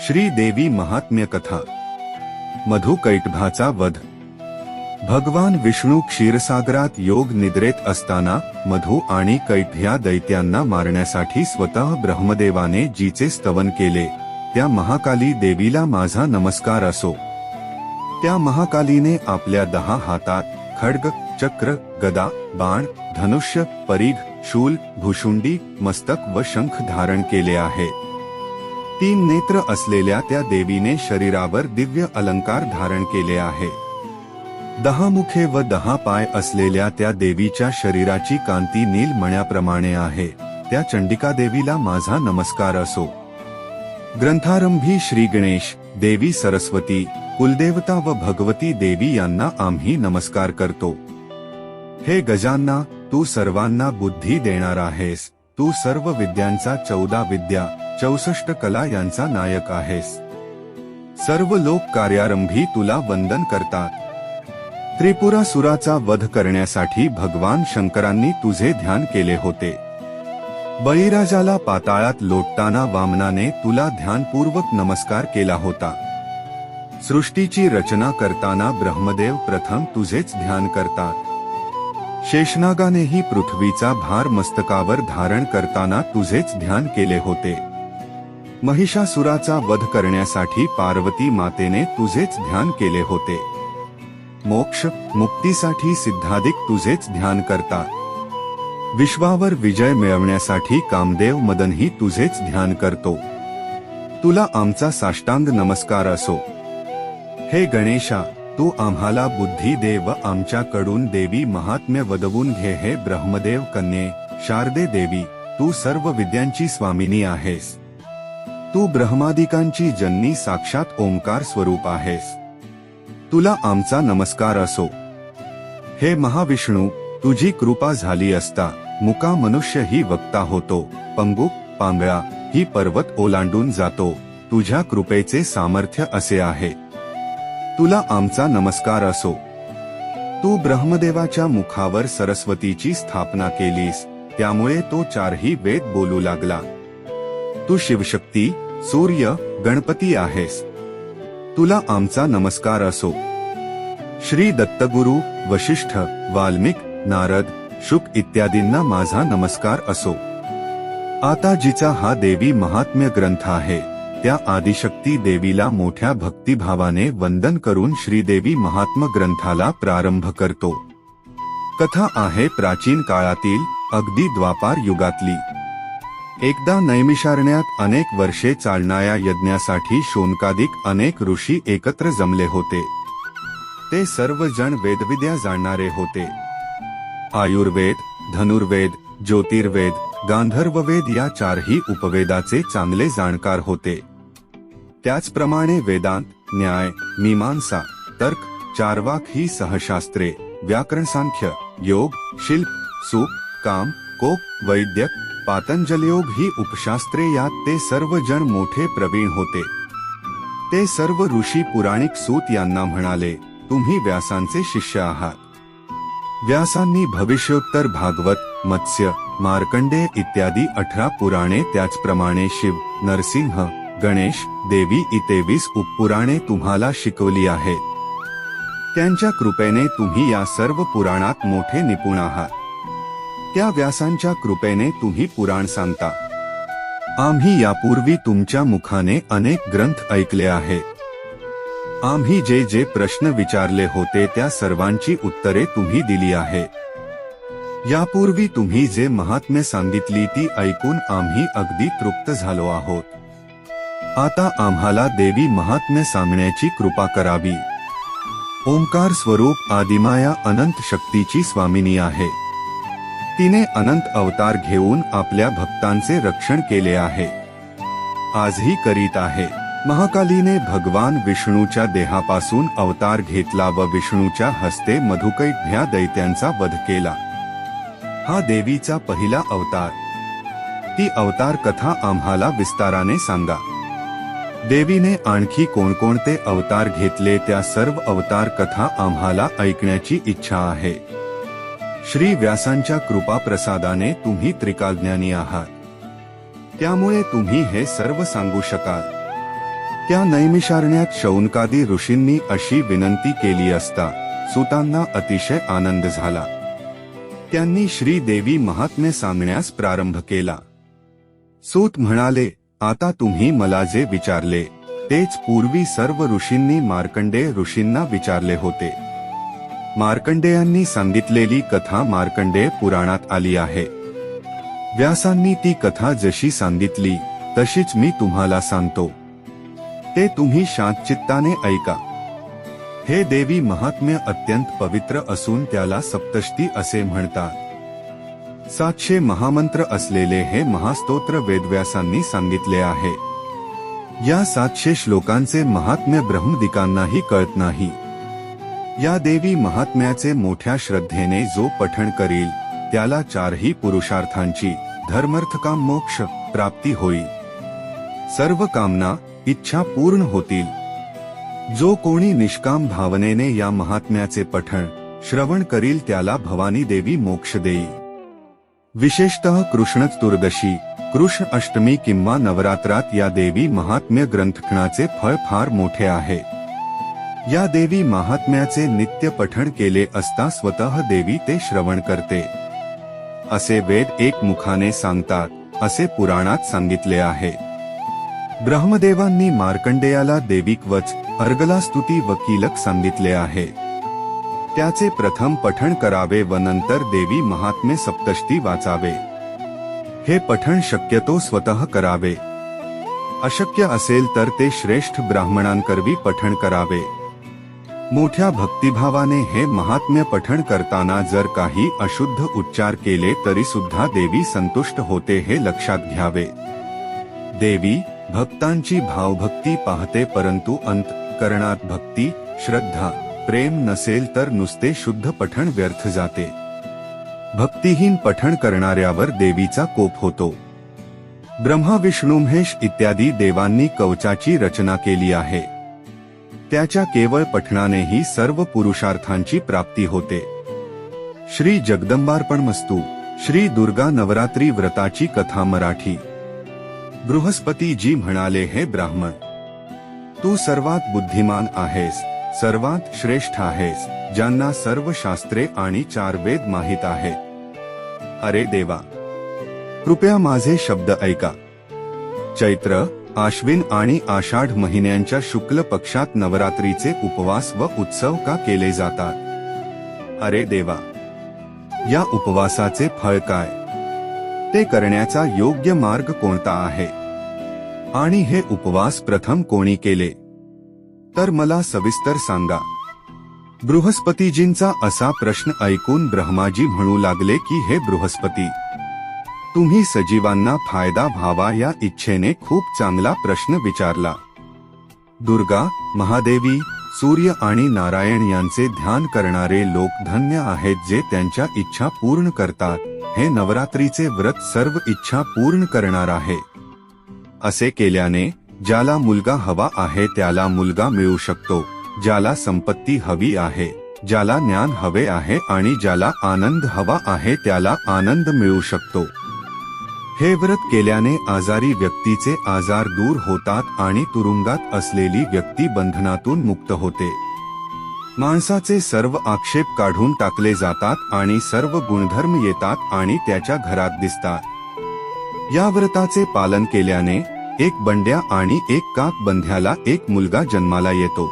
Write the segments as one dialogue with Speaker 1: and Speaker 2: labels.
Speaker 1: श्रीदेवी महात्म्य कथा। मधुकैटभाचा वध। भगवान विष्णू क्षीरसागरात योग निद्रेत असताना मधु आणि कैट ह्या दैत्यांना मारण्यासाठी स्वतः ब्रह्मदेवाने जीचे स्तवन केले, त्या महाकाली देवीला माझा नमस्कार असो। त्या महाकालीने आपल्या 10 हातात खड्ग, चक्र, गदा, बाण, धनुष्य, परीघ, शूल, भुशुंडी, मस्तक व शंख धारण केले आहे। 3 नेत्र असलेल्या त्या देवीने शरीरावर दिव्य अलंकार धारण केले आहे। 10 मुखे व 10 पाय असलेल्या त्या देवीच्या शरीराची कांती नील मण्याप्रमाणे आहे, त्या चंडिका देवीला माझा नमस्कार असो। ग्रंथारंभी श्री गणेश, देवी सरस्वती, कुलदेवता व भगवती देवी यांना आम्ही नमस्कार करतो। हे गजानना, तू सर्वांना बुद्धी देणार आहेस, तू सर्व विद्यांचा 14 विद्या 64 कला यांचा नायक आहेस। सर्व लोक कार्यारंभी तुला वंदन करतात। त्रिपुरासुराचा वध करण्यासाठी भगवान शंकरांनी तुझे ध्यान केले होते। बळीराजाला पाताळात लोटताना वामनाने तुला ध्यानपूर्वक नमस्कार केला होता। सृष्टीची रचना करताना ब्रह्मदेव प्रथम तुझेच ध्यान करतात। शेषनागानेही पृथ्वीचा भार मस्तकावर धारण करताना तुझेच ध्यान केले होते। महिषासुराचा वध करण्यासाठी पार्वती मातेने तुझेच ध्यान केले होते। मोक्ष मुक्तीसाठी सिद्धाधिक तुझेच ध्यान करतात। विश्वावर विजय मिळवण्यासाठी कामदेव मदनही तुझेच ध्यान करतो। तुला आमचा साष्टांग नमस्कार असो। हे गणेशा, तू आम्हाला बुद्धी दे व आमच्याकडून देवी महात्म्य वदवून घे। हे ब्रह्मदेव कन्ये, शारदे देवी, तू सर्व विद्यांची स्वामिनी आहेस। तू ब्रह्मादिकांची जननी साक्षात ओंकार स्वरूप आहेस। तुला आमचा नमस्कार असो। हे महाविष्णू, तुझी कृपा झाली असता मुका मनुष्य ही वक्ता होतो, पंगू पांगळा ही पर्वत ओलांडून जातो, तुझ्या कृपेचे सामर्थ्य असे आहे। तुला आमचा नमस्कार असो। तू ब्रह्मदेवाच्या मुखावर सरस्वतीची स्थापना केलीस, त्यामुळे तो 4ही वेद बोलू लागला। तू शिवशक्ती, सूर्य, गणपती आहेस। तुला आमचा नमस्कार असो। श्री दत्तगुरु, वशिष्ठ, वाल्मिक, नारद, शुक इत्यादींना माझा नमस्कार असो। आता जिचा हा देवी महात्म्य ग्रंथ आहे, त्या आदिशक्ती देवीला मोठ्या भक्तिभावाने वंदन करून श्रीदेवी महात्म्य ग्रंथाला प्रारंभ करतो। कथा आहे प्राचीन काळातील, अगदी द्वापार युगातली। एकदा नैमिषारण्यात अनेक वर्षे चालणाऱ्या यज्ञासाठी शौनकादिक अनेक ऋषी एकत्र जमले होते। ते सर्वजण वेदविद्या जाणणारे होते। आयुर्वेद, धनुर्वेद, ज्योतिर्वेद, गांधर्ववेद या 4ही उपवेदाचे चांगले जाणकार होते। त्याचप्रमाणे वेदांत, न्याय, मीमांसा, तर्क, चार्वाक ही सहशास्त्रे, व्याकरण, सांख्य, योग, शिल्प, सूप, काम, कोप, वैद्यक, पातंजलयोग ही उपशास्त्रे यात ते सर्व जण मोठे प्रवीण होते। ते सर्व ऋषी पुराणिक सूत यांना म्हणाले, तुम्ही व्यासांचे शिष्य आहात। व्यासांनी भविष्योत्तर भागवत, मत्स्य, मार्कंडेय इत्यादी 18 पुराणे, त्याचप्रमाणे शिव, नरसिंह, गणेश, देवी इ 23 उपपुराणे तुम्हाला शिकवली आहेत। त्यांच्या कृपेने तुम्ही या सर्व पुराणात मोठे निपुण आहात। त्या व्यासांच्या कृपेने तुम्ही पुराण सांगता। आम्ही यापूर्वी तुमच्या मुखाने अनेक ग्रंथ ऐकले आहेत। आम्ही जे जे प्रश्न विचारले होते त्या सर्वांची उत्तरे तुम्ही दिली आहेत। यापूर्वी तुम्ही जे महात्म्य सांगितली ती ऐकून आम्ही अगदी तृप्त झालो आहोत। आता आम्हाला देवी महात्म्य सांगण्याची कृपा करावी। ओंकार स्वरूप आदिमाया अनंत शक्तीची स्वामिनी आहे। तिने अनंत अवतार घेऊन आपल्या भक्तांचे रक्षण केले आहे, आजही करीत आहे। महाकालीने भगवान विष्णूच्या देहापासून अवतार घेतला व विष्णूच्या हस्ते मधुकैट ह्या दैत्यांचा वध केला। हा देवीचा पहिला अवतार। ती अवतार कथा आम्हाला विस्ताराने सांगा। देवीने आणखी कोणकोणते अवतार घेतले त्या सर्व अवतार कथा आम्हाला ऐकण्याची इच्छा आहे। श्री व्यासांच्या कृपा प्रसादाने तुम्ही त्रिकालज्ञानी आहात, त्यामुळे तुम्ही हे सर्व सांगू शकाल। त्या नैमिषारण्यात शौनकादी ऋषींनी अशी विनंती केली असता सुतांना अतिशय आनंद झाला. त्यांनी श्रीदेवी महात्म्य सांगण्यास प्रारंभ केला. सूत म्हणाले, आता तुम्ही मला जे विचारले तेच पूर्वी सर्व ऋषींनी मार्कंडेय ऋषींना विचारले होते. मार्कंडेयांनी सांगितलेली कथा मार्कंडेय पुराणात आली आहे. व्यासांनी ती कथा जशी सांगितली तशीच मी तुम्हाला सांगतो. ते तुम्ही शांतचित्ताने ऐका. हे देवी महात्म्य अत्यंत पवित्र असून त्याला सप्तशती असे म्हणतात. 700 महामंत्र असलेले हे महास्तोत्र वेदव्यासांनी सांगितले आहे. या 700 श्लोकांचे महात्म्य ब्रह्मदिकांनाही कळत नाही. या देवी महात्म्याचे मोठ्या श्रद्धेने जो पठण करील त्याला 4ही पुरुषार्थांची धर्मार्थकाम मोक्ष प्राप्ती होईल. सर्व कामना इच्छा पूर्ण होतील. जो कोणी निष्काम भावनेने या महात्म्याचे पठण श्रवण करील त्याला भवानी देवी मोक्ष देईल. विशेषतः कृष्ण चतुर्दशी, कृष्ण अष्टमी किंवा नवरात्रात या देवी महात्म्य ग्रंथनाचे फळ फार मोठे आहे. या देवी महात्म्याचे नित्य पठण केले असता स्वतः देवी ते श्रवण करते असे वेद एक मुखाने सांगतात, असे पुराणात सांगितले आहे. ब्रह्मदेवांनी मार्कंडेयाला देवीकवच अर्गला स्तुती व कीलक सांगितले आहे. त्याचे प्रथम पठण करावे व नंतर देवी महात्म्य सप्तशती वाचावे. हे पठण शक्यतो स्वतः करावे. अशक्य असेल तर ते श्रेष्ठ ब्राह्मणांकरवी पठण करावे. मोठ्या भक्तिभावाने हे महात्म्य पठण करताना जर काही अशुद्ध उच्चार केले तरी सुद्धा देवी संतुष्ट होते हे लक्षात घ्यावे. देवी भक्तांची भावभक्ती पाहते, परंतु अंतःकरणात भक्ती श्रद्धा प्रेम नसेल तर नुसते शुद्ध पठण व्यर्थ जाते. भक्तिहीन पठण करणाऱ्यावर देवीचा कोप होतो. ब्रह्मा विष्णू महेश इत्यादी देवांनी कवचाची रचना केली आहे. त्याच्या केवळ पठणानेही सर्व पुरुषार्थांची प्राप्ती होते. श्री जगदंबार्पणमस्तु. श्री दुर्गा नवरात्री व्रताची कथा मराठी. बृहस्पती जी म्हणाले, हे ब्राह्मण, तू सर्वात बुद्धिमान आहेस, सर्वात श्रेष्ठ आहेस, ज्यांना सर्व शास्त्रे आणि 4 वेद माहित आहेत. अरे देवा, कृपया माझे शब्द ऐका. चैत्र, आश्विन आणि आषाढ महिन्यांच्या शुक्ल पक्षात नवरात्रीचे उपवास व उत्सव का केले जातात? अरे देवा, या उपवासाचे फळ काय? ते करण्याचा योग्य मार्ग कोणता आहे? आणि हे उपवास प्रथम कोणी केले? तर मला सविस्तर सांगा. बृहस्पतीजींचा असा प्रश्न ऐकून ब्रह्माजी म्हणू लागले की हे बृहस्पती, तुम्ही सजीवांना फायदा व्हावा या इच्छेने खूप चांगला प्रश्न विचारला. दुर्गा, महादेवी, सूर्य आणि नारायण यांचे ध्यान करणारे लोक धन्य आहेत जे त्यांच्या इच्छा पूर्ण करतात. हे नवरात्रीचे व्रत सर्व इच्छा पूर्ण करणार आहे. असे केल्याने ज्याला मुलगा हवा आहे त्याला मुलगा मिळू शकतो, ज्याला संपत्ती हवी आहे, ज्याला ज्ञान हवे आहे आणि ज्याला आनंद हवा आहे त्याला आनंद मिळू शकतो. हे व्रत केल्याने आजारी व्यक्तीचे आजार दूर होतात आणि तुरुंगात असलेली व्यक्ती बंधनातून मुक्त होते. माणसाचे सर्व आक्षेप काढून टाकले जातात आणि सर्व गुणधर्म येतात आणि त्याच्या घरात दिसतात. या व्रताचे पालन केल्याने एक बंड्या आणि एक काक बंध्याला एक मुलगा जन्माला येतो.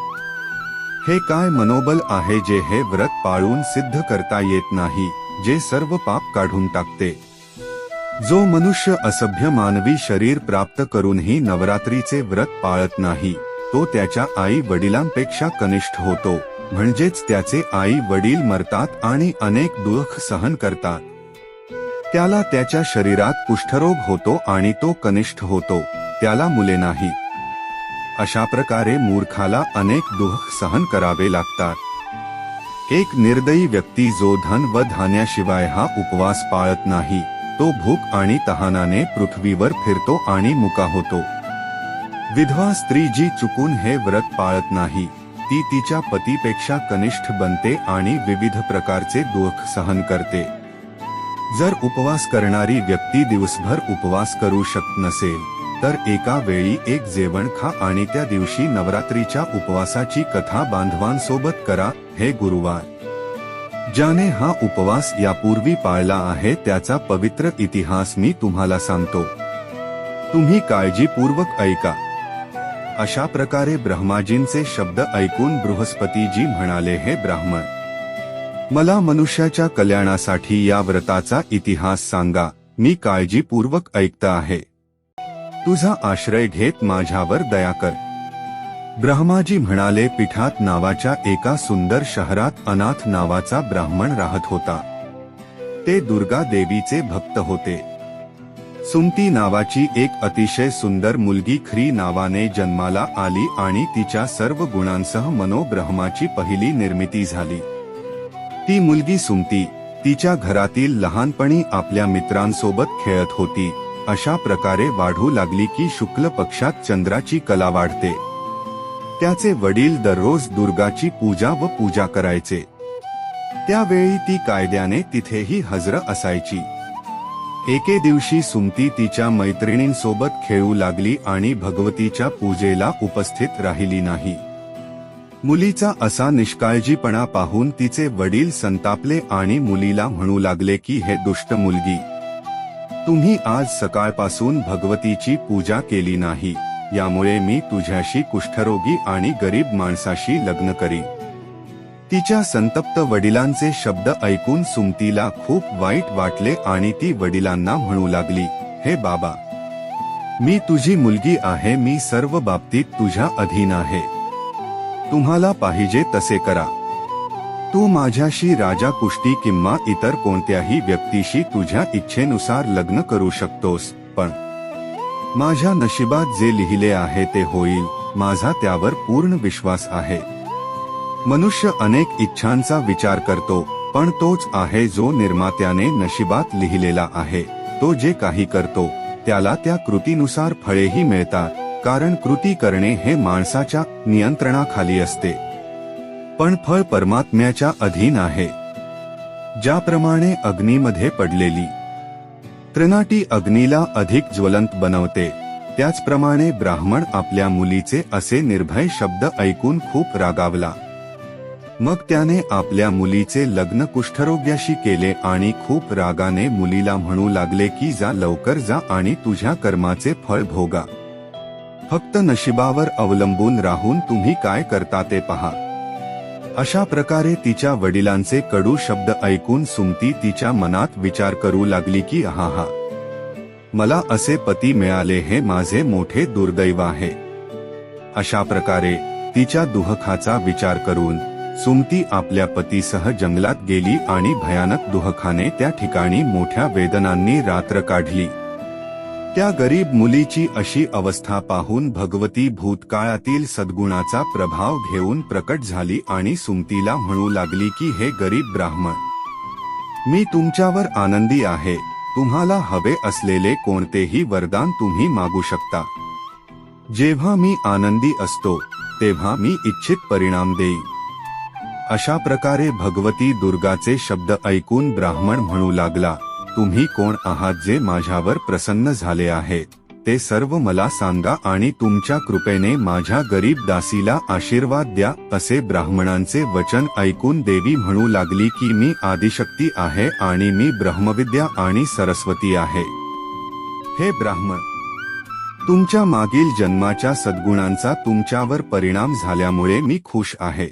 Speaker 1: हे काय मनोबल आहे जे हे व्रत पाळून सिद्ध करता येत नाही, जे सर्व पाप काढून टाकते. जो मनुष्य असभ्य मानवी शरीर प्राप्त करूनही नवरात्रीचे व्रत पाळत नाही, तो त्याच्या आई वडिलांपेक्षा कनिष्ठ होतो, म्हणजेच त्याचे आई वडील मरतात आणि अनेक दुःख सहन करतात. त्याला त्याच्या शरीरात कुष्ठरोग होतो आणि तो कनिष्ठ होतो, त्याला मुले नाही. अशा प्रकारे मूर्खाला अनेक दुःख सहन करावे लागतात. एक निर्दयी व्यक्ती जो धन व धान्याशिवाय हा उपवास पाळत नाही, तो भूक आणि तहानाने पृथ्वीवर फिरतो आणि मुका होतो. विधवा स्त्री जी चुकून हे व्रत पाळत नाही, ती तिच्या पतीपेक्षा कनिष्ठ बनते आणि विविध प्रकारचे दुःख सहन करते. जर उपवास करणारी व्यक्ती दिवसभर उपवास करू शकत नसेल तर एका वेळी एक जेवण खा आणि त्या दिवशी नवरात्रीच्या उपवासाची कथा बांधवांसोबत करा. हे गुरुवार, ज्याने हा उपवास यापूर्वी पाळला आहे त्याचा पवित्र इतिहास मी तुम्हाला सांगतो. तुम्ही काळजीपूर्वक ऐका. अशा प्रकारे ब्रह्माजींचे शब्द ऐकून बृहस्पतीजी म्हणाले, हे ब्राह्मण, मला मनुष्याच्या कल्याणासाठी या व्रताचा इतिहास सांगा. मी काळजीपूर्वक ऐकत आहे. तुझा आश्रय घेत माझ्यावर दया कर. ब्रह्माजी म्हणाले, पिठात नावाच्या एका सुंदर शहरात अनाथ नावाचा ब्राह्मण राहत होता. ते दुर्गा देवीचे भक्त होते. सुमती नावाची एक अतिशय सुंदर मुलगी खरी नावाने जन्माला आली आणि तिच्या सर्व गुणांसह मनोब्रह्माची पहिली निर्मिती झाली. ती मुलगी सुमती तिच्या घरातील लहानपणी आपल्या मित्रांसोबत खेळत होती. अशा प्रकारे वाढू लागली की शुक्ल पक्षात चंद्राची कला वाढते. त्याचे वडील दररोज दुर्गाची पूजा करायचे. त्यावेळी ती कायद्याने तिथेही हजर असायची. एके दिवशी सुमती तिच्या मैत्रिणींसोबत खेळू लागली आणि भगवतीच्या पूजेला उपस्थित राहिली नाही. मुलीचा असा निष्काळजीपणा पाहून तिचे वडील संतापले आणि मुलीला म्हणू लागले की हे दुष्ट मुलगी, तुम्ही आज सकाळपासून भगवतीची पूजा केली नाही, यामुळे मी तुझ्याशी कुष्ठरोगी आणि गरीब माणसाशी लग्न करीन. तिच्या संतप्त वडिलांचे शब्द ऐकून सुमतीला खूप वाईट वाटले आणि ती वडिलांना म्हणू लागली, हे बाबा, मी तुझी मुलगी आहे. मी सर्व बाबतीत तुझ्या अधीन आहे. तुम्हाला पाहिजे तसे करा. तू माझ्याशी राजा कुष्टी किंवा इतर कोणत्याही व्यक्तीशी तुझ्या इच्छेनुसार लग्न करू शकतोस, पण माझ्या नशिबात जे लिहिले आहे ते होईल. माझा त्यावर पूर्ण विश्वास आहे. मनुष्य अनेक इच्छांचा विचार करतो, पण तोच आहे जो निर्मात्याने नशिबात लिहिलेला आहे. तो जे काही करतो त्याला त्या कृतीनुसार फळेही मिळतात, कारण कृती करणे हे माणसाच्या नियंत्रणाखाली असते, पण फळ परमात्म्याच्या अधीन आहे. ज्याप्रमाणे अग्नीमध्ये पडलेली तृणाटी अग्नीला अधिक ज्वलंत बनवते, त्याचप्रमाणे ब्राह्मण आपल्या मुलीचे असे निर्भय शब्द ऐकून खूप रागावला. मग त्याने आपल्या मुलीचे लग्न कुष्ठरोग्याशी केले आणि खूप रागाने मुलीला म्हणू लागले की जा, लवकर जा आणि तुझ्या कर्माचे फळ भोगा. फक्त नशिबावर अवलंबून राहून तुम्ही काय करता ते पहा. अशा प्रकारे तिच्या वडिलांचे कडू शब्द ऐकून सुमती तिच्या मनात विचार करू लागली की आहा, मला असे पती मिळाले हे माझे मोठे दुर्दैव आहे. अशा प्रकारे तिच्या दुःखाचा विचार करून सुमती आपल्या पतीसह जंगलात गेली आणि भयानक दुःखाने त्या ठिकाणी मोठ्या वेदनांनी रात्र काढली. त्या गरीब मुलीची अशी अवस्था पाहून भगवती भूतकाळातील सद्गुणाचा प्रभाव घेऊन प्रकट झाली आणि सुमतीला म्हणू लागली की हे गरीब ब्राह्मण, मी तुमच्यावर आनंदी आहे. तुम्हाला हवे असलेले कोणतेही वरदान तुम्ही मागू शकता. जेव्हा मी आनंदी असतो तेव्हा मी इच्छित परिणाम देईन. अशा प्रकारे भगवती दुर्गाचे शब्द ऐकून ब्राह्मण म्हणू लागला, तुम्ही कोण आहात जे माझ्यावर प्रसन्न झाले आहेत ते सर्व मला सांगा आणि तुमच्या कृपेने माझ्या गरीब दासीला आशीर्वाद द्या. असे ब्राह्मणांचे वचन ऐकून देवी म्हणू लागली की मी आदिशक्ती आहे आणि मी ब्रह्मविद्या आणि सरस्वती आहे. हे ब्राह्मण, तुमच्या मागील जन्माच्या सद्गुणांचा तुमच्यावर परिणाम झाल्यामुळे मी खुश आहे.